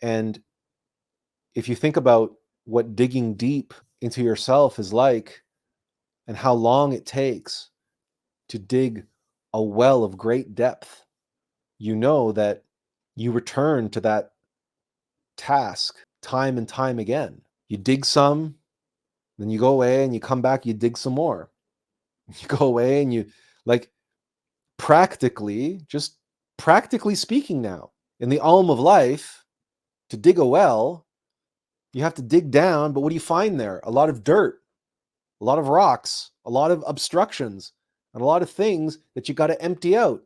And if you think about what digging deep into yourself is like and how long it takes to dig a well of great depth, you know that you return to that task time and time again. You dig some, then you go away and you come back, you dig some more. You go away and you, like, just practically speaking now, in the alm of life, to dig a well, you have to dig down, but what do you find there? A lot of dirt, a lot of rocks, a lot of obstructions, and a lot of things that you got to empty out.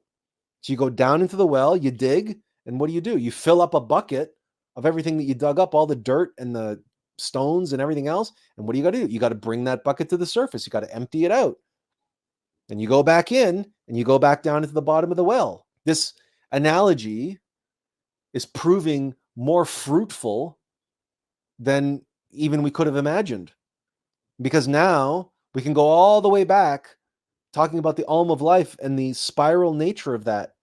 So you go down into the well, you dig, and what do? You fill up a bucket of everything that you dug up, all the dirt and the stones and everything else. And what do? You got to bring that bucket to the surface. You got to empty it out. And you go back in and you go back down into the bottom of the well. This analogy is proving more fruitful than even we could have imagined. Because now we can go all the way back talking about the alm of life and the spiral nature of that,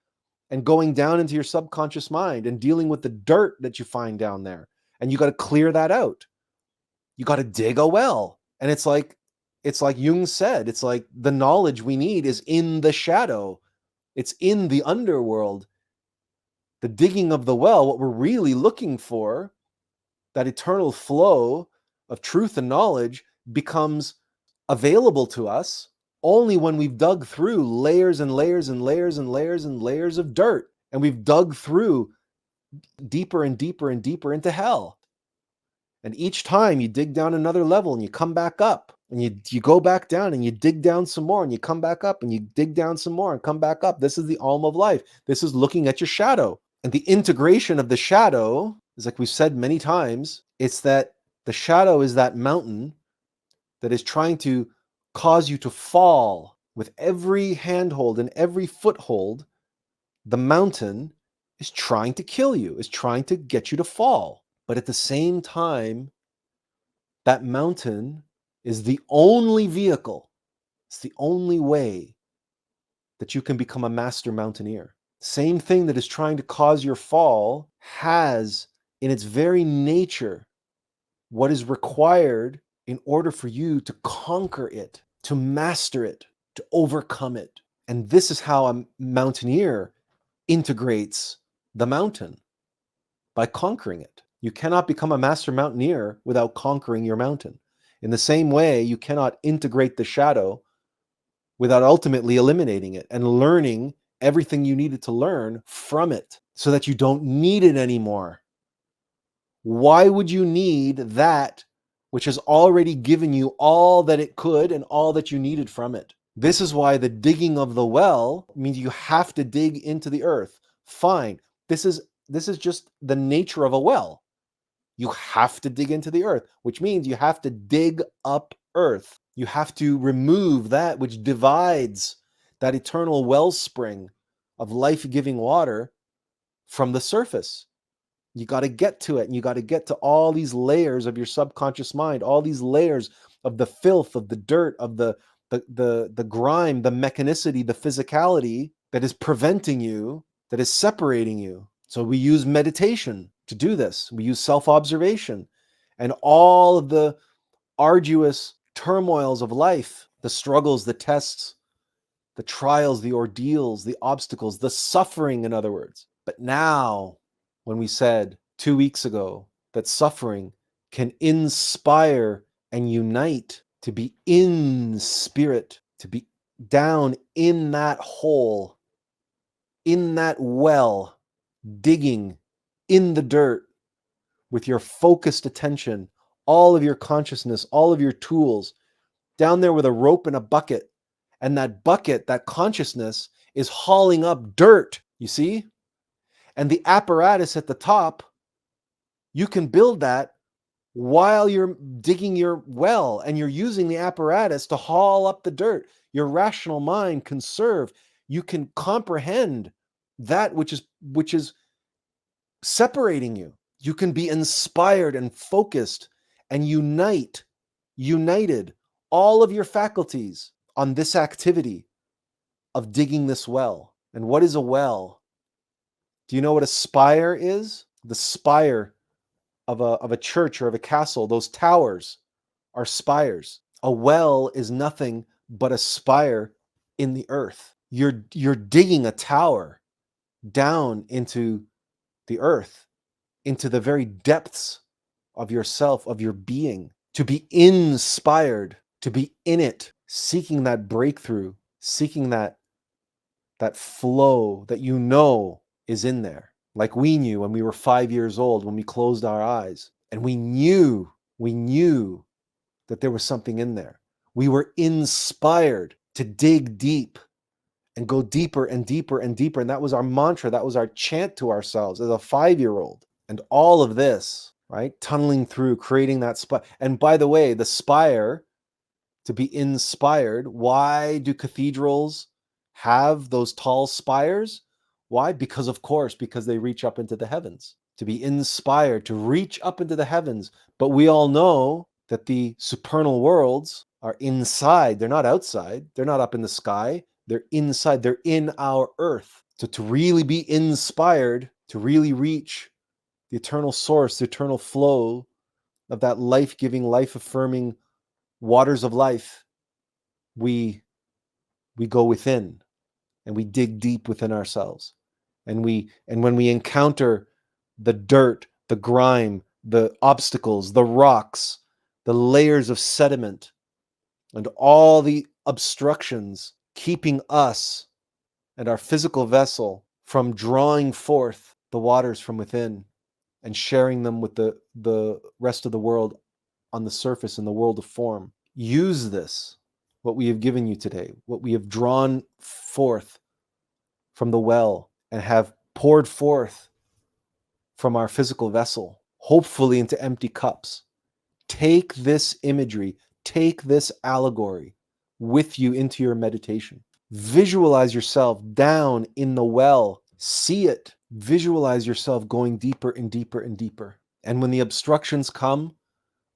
and going down into your subconscious mind and dealing with the dirt that you find down there. And you got to clear that out. You got to dig a well. And it's like Jung said, it's like the knowledge we need is in the shadow. It's in the underworld. The digging of the well, what we're really looking for, that eternal flow of truth and knowledge, becomes available to us only when we've dug through layers and layers and layers and layers and layers of dirt. And we've dug through deeper and deeper and deeper into hell. And each time you dig down another level and you come back up, and you go back down and you dig down some more and you come back up and you dig down some more and come back up. This is the alm of life. This is looking at your shadow. And the integration of the shadow is, like we've said many times, it's that the shadow is that mountain that is trying to cause you to fall. With every handhold and every foothold, the mountain is trying to kill you, is trying to get you to fall. But at the same time, that mountain is the only vehicle, it's the only way that you can become a master mountaineer. Same thing that is trying to cause your fall has in its very nature what is required in order for you to conquer it, to master it, to overcome it. And this is how a mountaineer integrates the mountain, by conquering it. You cannot become a master mountaineer without conquering your mountain. In the same way, you cannot integrate the shadow without ultimately eliminating it and learning everything you needed to learn from it so that you don't need it anymore. Why would you need that which has already given you all that it could and all that you needed from it? This is why the digging of the well means you have to dig into the earth. Fine. This is just the nature of a well. You have to dig into the earth, which means you have to dig up earth. You have to remove that which divides that eternal wellspring of life-giving water from the surface. You got to get to it, and you got to get to all these layers of your subconscious mind, all these layers of the filth, of the dirt, of the grime, the mechanicity, the physicality that is preventing you, that is separating you. So we use meditation to do this. We use self-observation and all of the arduous turmoils of life, the struggles, the tests, the trials, the ordeals, the obstacles, the suffering, in other words. But now, when we said 2 weeks ago that suffering can inspire and unite, to be in spirit, to be down in that hole, in that well, digging in the dirt with your focused attention, all of your consciousness, all of your tools, down there with a rope and a bucket. And that bucket, that consciousness, is hauling up dirt, you see? And the apparatus at the top, you can build that while you're digging your well, and you're using the apparatus to haul up the dirt. Your rational mind can serve. You can comprehend that which is separating you. You can be inspired and focused and united all of your faculties on this activity of digging this well. And what is a well? Do you know what a spire is? The spire of a church or of a castle, those towers are spires. A well is nothing but a spire in the earth. You're digging a tower down into the earth, into the very depths of yourself, of your being, to be inspired, to be in it, seeking that breakthrough, seeking that flow that you know is in there. Like we knew when we were 5 years old, when we closed our eyes, and we knew that there was something in there. We were inspired to dig deep and go deeper and deeper and deeper. And that was our mantra. That was our chant to ourselves as a 5-year-old. And all of this, right? Tunneling through, creating that spire. And by the way, the spire, to be inspired, why do cathedrals have those tall spires? Why? Because, of course, because they reach up into the heavens. To be inspired, to reach up into the heavens. But we all know that the supernal worlds are inside. They're not outside. They're not up in the sky. They're inside. They're in our earth. So to really be inspired, to really reach the eternal source, the eternal flow of that life-giving, life-affirming waters of life, we go within and we dig deep within ourselves. And when we encounter the dirt, the grime, the obstacles, the rocks, the layers of sediment, and all the obstructions keeping us and our physical vessel from drawing forth the waters from within and sharing them with the rest of the world on the surface in the world of form. Use this, what we have given you today, what we have drawn forth from the well and have poured forth from our physical vessel, hopefully into empty cups. Take this imagery, take this allegory with you into your meditation. Visualize yourself down in the well. See it. Visualize yourself going deeper and deeper and deeper. And when the obstructions come,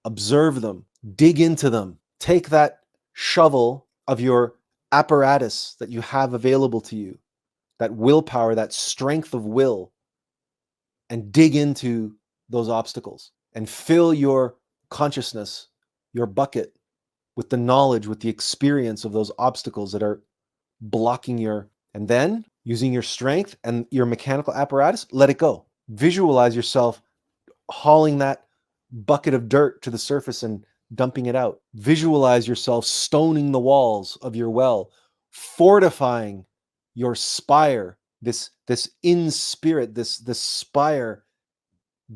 observe them, dig into them. Take that shovel of your apparatus that you have available to you, that willpower, that strength of will, and dig into those obstacles and fill your consciousness, your bucket, with the knowledge, with the experience of those obstacles that are blocking your, and then using your strength and your mechanical apparatus, let it go. Visualize yourself hauling that bucket of dirt to the surface and dumping it out. Visualize yourself stoning the walls of your well, fortifying your spire, this in spirit, this spire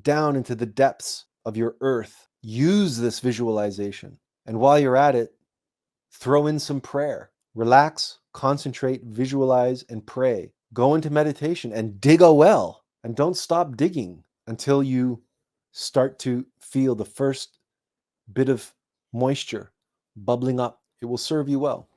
down into the depths of your earth. Use this visualization. And while you're at it, throw in some prayer. Relax, concentrate, visualize, and pray. Go into meditation and dig a well. And don't stop digging until you start to feel the first bit of moisture bubbling up. It will serve you well.